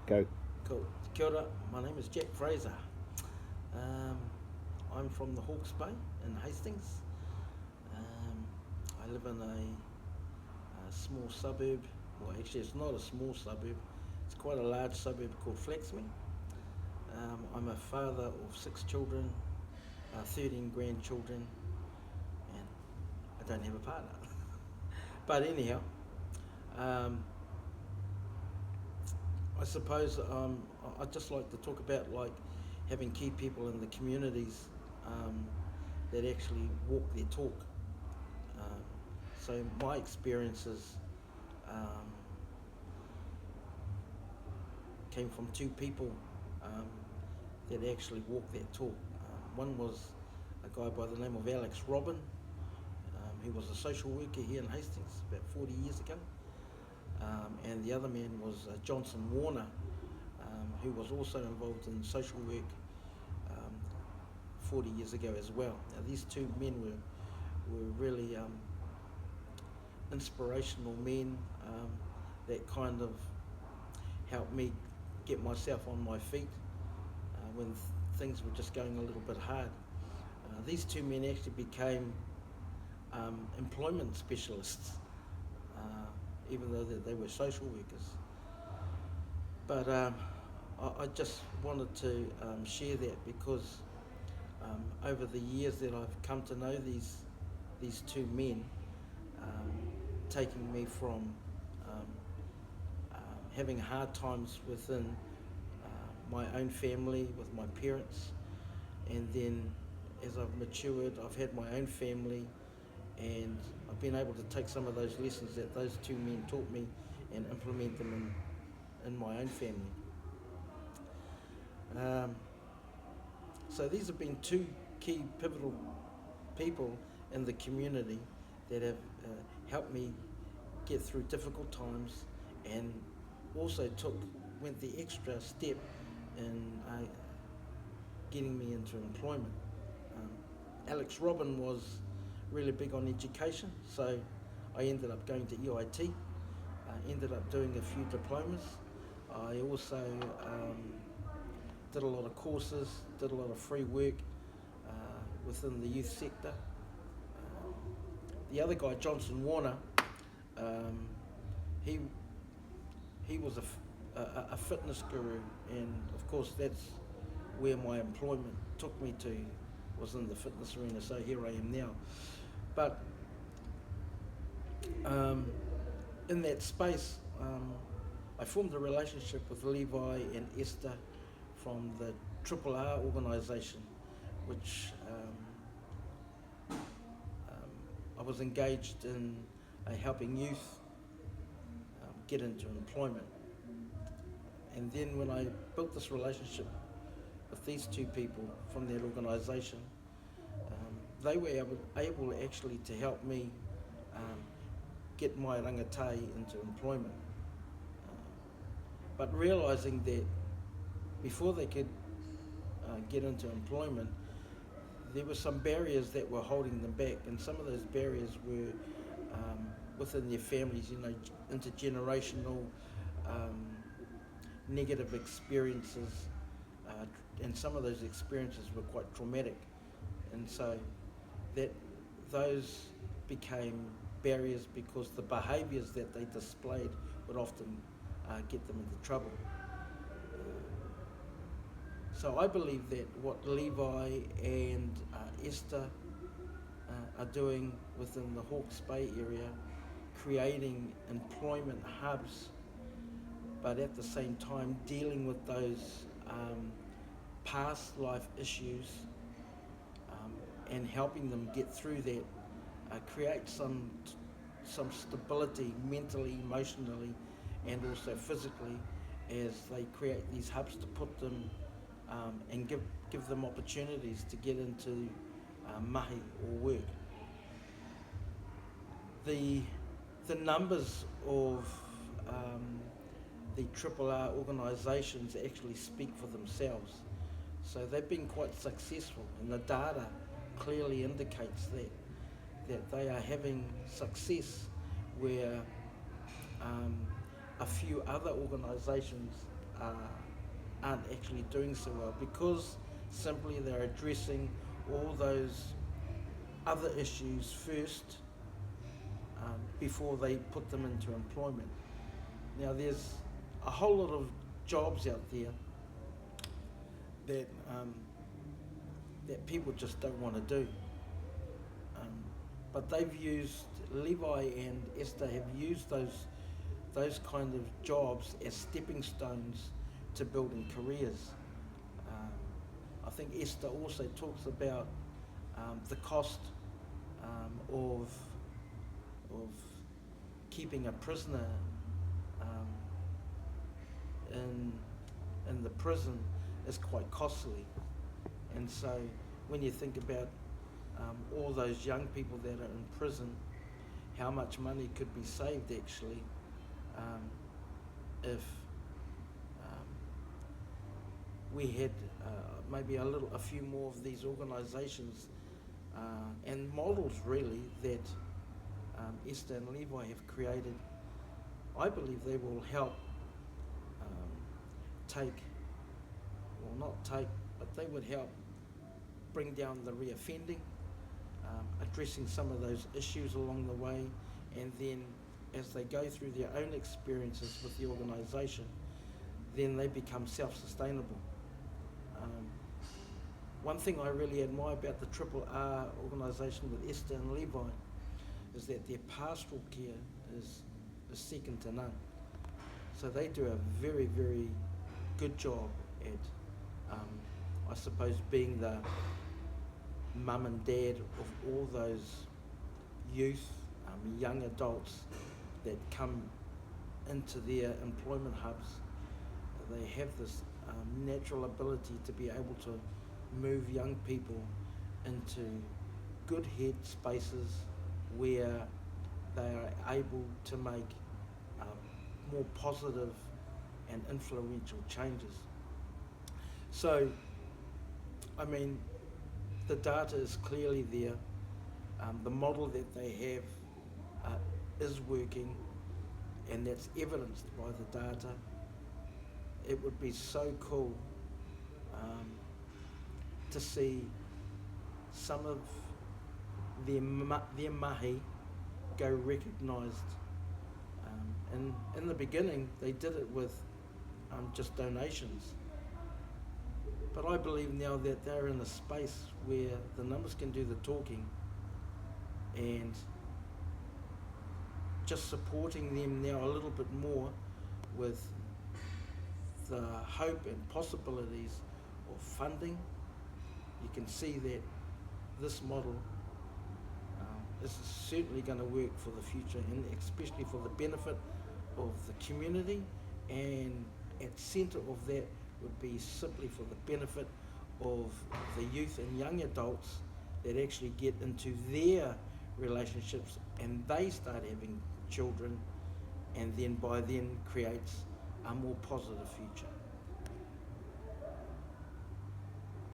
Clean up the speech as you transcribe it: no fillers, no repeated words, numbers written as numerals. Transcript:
Go. Cool. Kia ora, my name is Jack Fraser. Um, I'm from the Hawke's Bay in Hastings. Um, I live in a small suburb, well actually it's not a small suburb, it's quite a large suburb called Flaxme. I'm a father of 6 children, 13 grandchildren, and I don't have a partner. But anyhow, um, I suppose I'd just like to talk about like having key people in the communities um, that actually walk their talk. Um, so my experiences um, came from 2 people um, that actually walk that talk. One was a guy by the name of Alex Robin. He was a social worker here in Hastings about 40 years ago. And the other man was Johnson Warner, who was also involved in social work um, 40 years ago as well. Now these 2 men were really inspirational men that kind of helped me get myself on my feet when things were just going a little bit hard. These 2 men actually became employment specialists, even though they were social workers. But I just wanted to share that because over the years that I've come to know these 2 men, um, taking me from um, having hard times within my own family with my parents, and then as I've matured, I've had my own family, and I've been able to take some of those lessons that those 2 men taught me and implement them in my own family. Um, so these have been 2 key pivotal people in the community that have helped me get through difficult times, and also went the extra step in getting me into employment. Um, Alex Robin was really big on education, so I ended up going to EIT, ended up doing a few diplomas. I also did a lot of courses, did a lot of free work within the youth sector. The other guy, Johnson Warner, um, he he was a fitness guru, and of course that's where my employment took me to, was in the fitness arena. So here I am now. But um, in that space, I formed a relationship with Levi and Esther from the RRR organisation, which I was engaged in helping youth get into employment. And then when I built this relationship with these 2 people from that organisation, they were able actually to help me get my rangatai into employment. But realising that before they could get into employment, there were some barriers that were holding them back, and some of those barriers were within their families, intergenerational negative experiences, and some of those experiences were quite traumatic, and so that those became barriers because the behaviours that they displayed would often get them into trouble. So I believe that what Levi and Esther are doing within the Hawke's Bay area, creating employment hubs, but at the same time dealing with those past life issues and helping them get through that, create some stability mentally, emotionally, and also physically, as they create these hubs to put them and give them opportunities to get into mahi or work. The numbers of the RRR organisations actually speak for themselves. So they've been quite successful, and the data clearly indicates that they are having success where a few other organisations aren't actually doing so well, because simply they're addressing all those other issues first before they put them into employment. Now, there's a whole lot of jobs out there that that people just don't want to do. But they've used, Levi and Esther have used those kind of jobs as stepping stones to building careers. I think Esther also talks about the cost of keeping a prisoner in the prison is quite costly, and so when you think about all those young people that are in prison, how much money could be saved actually if we had maybe a few more of these organisations and models really that Esther and Levi have created. I believe they will help but they would help bring down the reoffending, addressing some of those issues along the way, and then as they go through their own experiences with the organisation, then they become self-sustainable. One thing I really admire about the RRR organisation with Esther and Levi is that their pastoral care is second to none. So they do a very, very good job at, I suppose, being the mum and dad of all those youth, young adults that come into their employment hubs. They have this natural ability to be able to move young people into good head spaces where they are able to make more positive and influential changes. So, I mean, the data is clearly there. The model that they have is working, and that's evidenced by the data. It would be so cool to see some of their mahi go recognised. And in the beginning, they did it with just donations. But I believe now that they're in a space where the numbers can do the talking, and just supporting them now a little bit more with the hope and possibilities of funding. You can see that this model is certainly going to work for the future, and especially for the benefit of the community, and at centre of that would be simply for the benefit of the youth and young adults that actually get into their relationships and they start having children, and then by then creates a more positive future.